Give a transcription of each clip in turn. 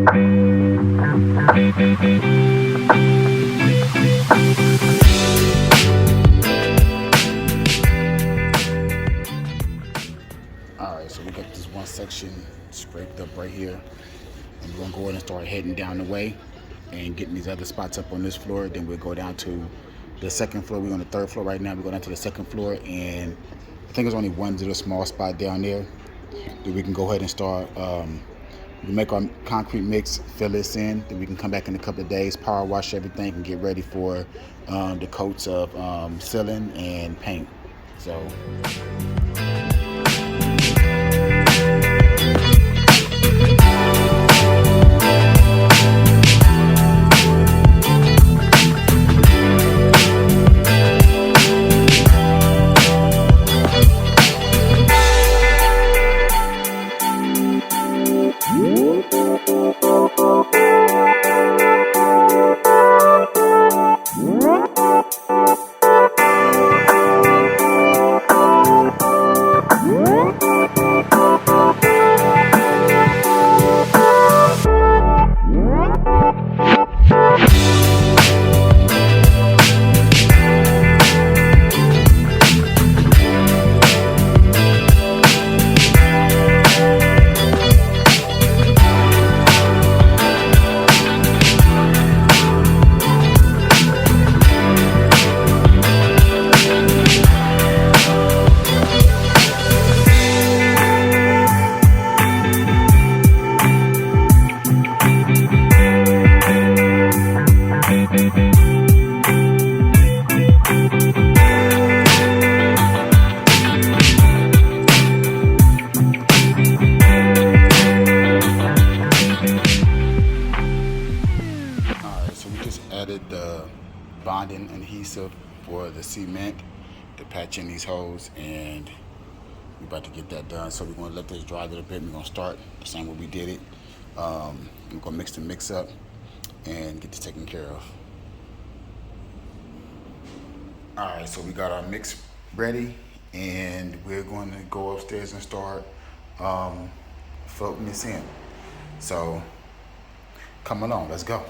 Alright, so we got this one section scraped up right here. And we're gonna go ahead and start heading down the way and getting these other spots up on this floor. Then we'll go down to the second floor. We're on the third floor right now. We're going down to the second floor, and I think there's only one little small spot down there that we can go ahead and start. We make our concrete mix, fill this in, then we can come back in a couple of days, power wash everything, and get ready for the coats of ceiling and paint. So. Added the bonding adhesive for the cement to patch in these holes, and we're about to get that done. So we're going to let this dry a little bit. We're going to start the same way we did it. We're going to mix the mix up and get this taken care of. All right, so we got our mix ready, and we're going to go upstairs and start floating this in. So come along, let's go.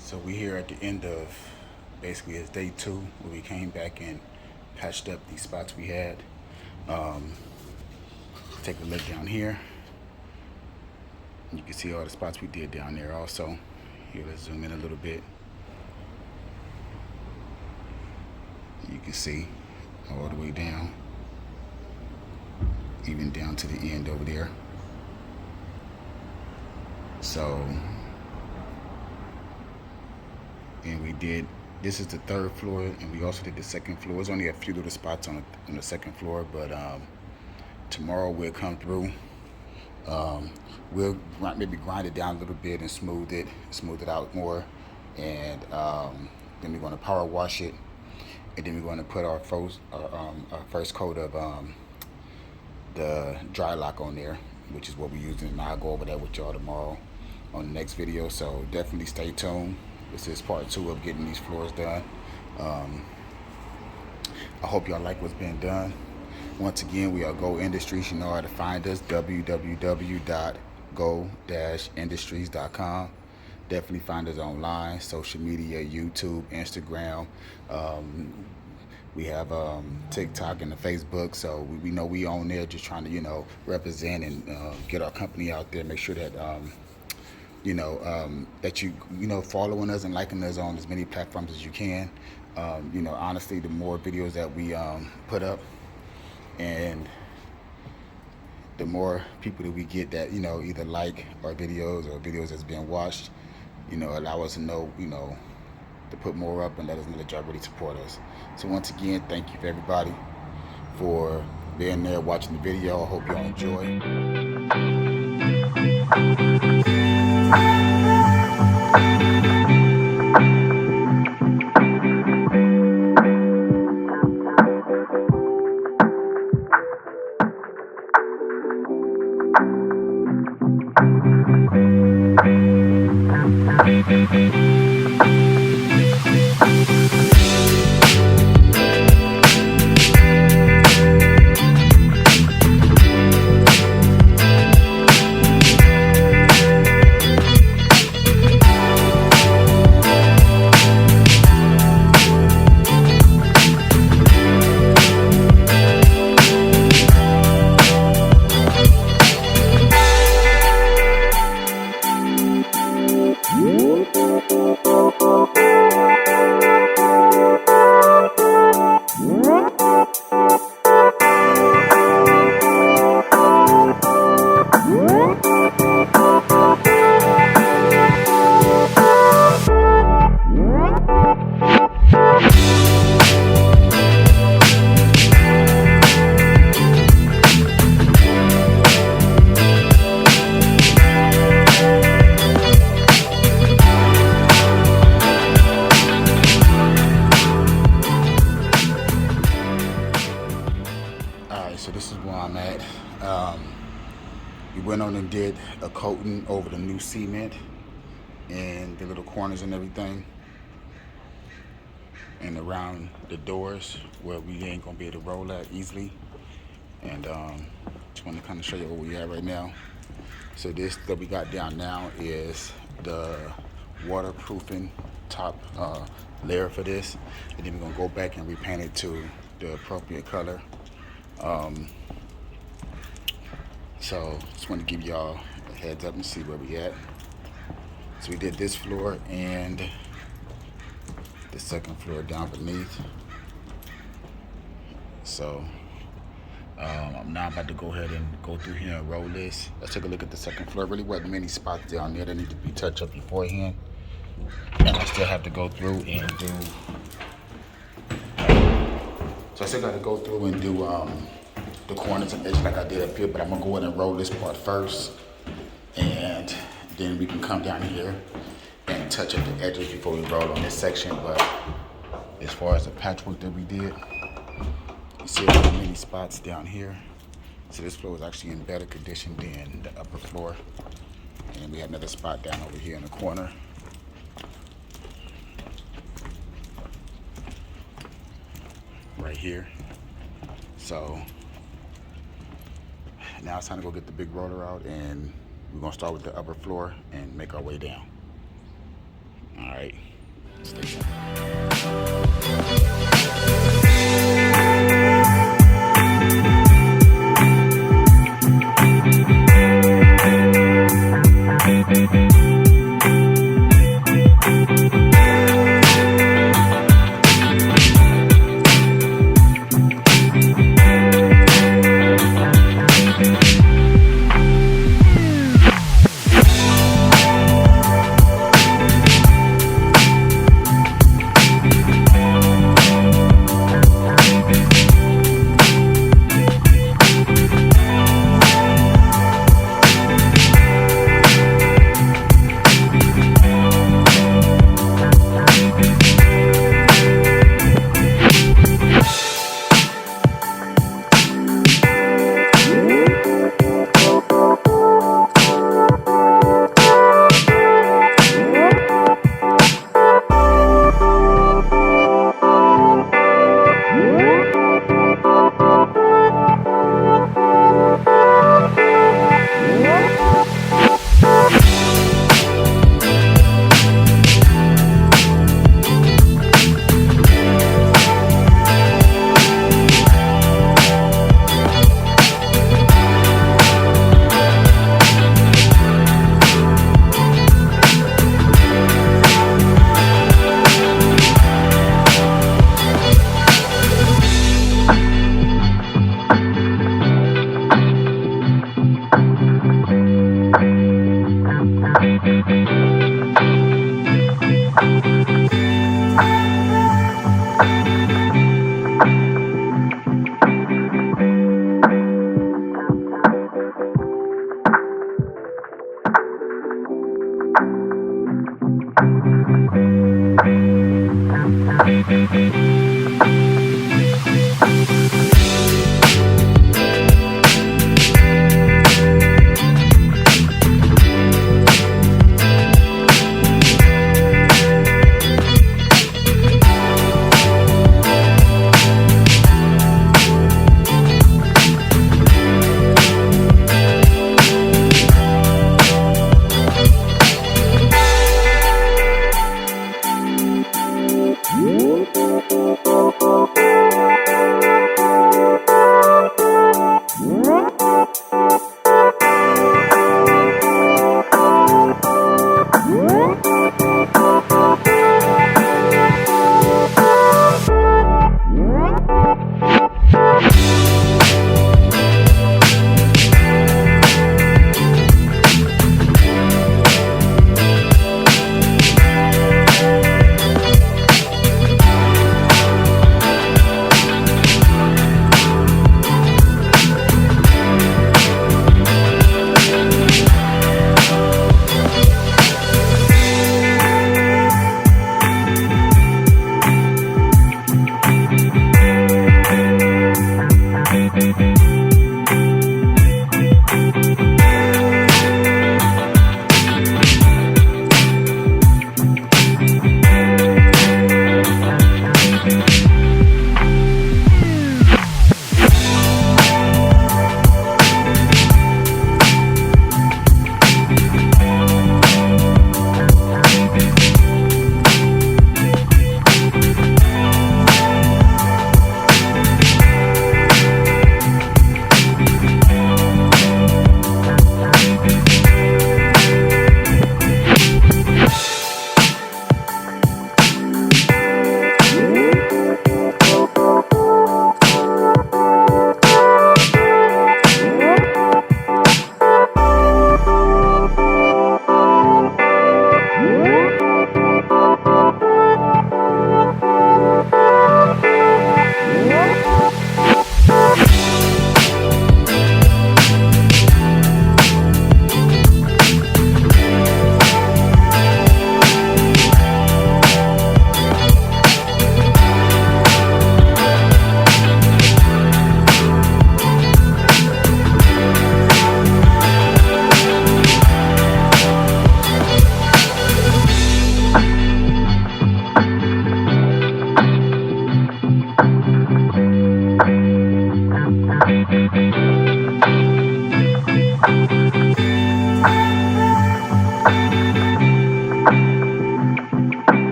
So we're here at the end of basically it's day 2 where we came back and patched up these spots we had. Take a look down here. You can see all the spots we did down there also. Here, let's zoom in a little bit. You can see all the way down, even down to the end over there. So, and we did, this is the 3rd floor, and we also did the 2nd floor. There's only a few little spots on the 2nd floor, but tomorrow we'll come through. We'll maybe grind it down a little bit and smooth it out more, and then we're going to power wash it, and then we're going to put our first coat of the dry lock on there, which is what we're using, and I'll go over that with y'all tomorrow on the next video. So definitely stay tuned. This is part 2 of getting these floors done. I hope y'all like what's being done. Once again, we are Go Industries. You know how to find us, www.goindustries.com. go-industries.com. Definitely find us online, social media, YouTube, Instagram. Um, we have TikTok and the Facebook, so we know we on there just trying to, represent and get our company out there. Make sure that that you following us and liking us on as many platforms as you can. Honestly, the more videos that we put up, and the more people that we get that either like our videos or videos that's being watched, allow us to know to put more up and let us know that y'all really support us. So once again, thank you for everybody for being there watching the video. I hope y'all enjoy. So this is where I'm at. We went on and did a coating over the new cement and the little corners and everything, and around the doors where we ain't gonna be able to roll at easily. And just want to kind of show you what we have right now. So this that we got down now is the waterproofing top layer for this, and then we're gonna go back and repaint it to the appropriate color. So just want to give y'all a heads up and see where we at. So we did this floor and the second floor down beneath. So I'm now about to go ahead and go through here and roll this. Let's take a look at the second floor. Really wasn't many spots down there that need to be touched up beforehand, and I still have to go through and do. So I still got to go through and do the corners and edges like I did up here, but I'm gonna go ahead and roll this part first, and then we can come down here and touch up the edges before we roll on this section. But as far as the patchwork that we did, you see there are many spots down here. So this floor is actually in better condition than the upper floor. And we have another spot down over here in the corner. Right here. So now it's time to go get the big roller out, and we're gonna start with the upper floor and make our way down. All right, stay tuned.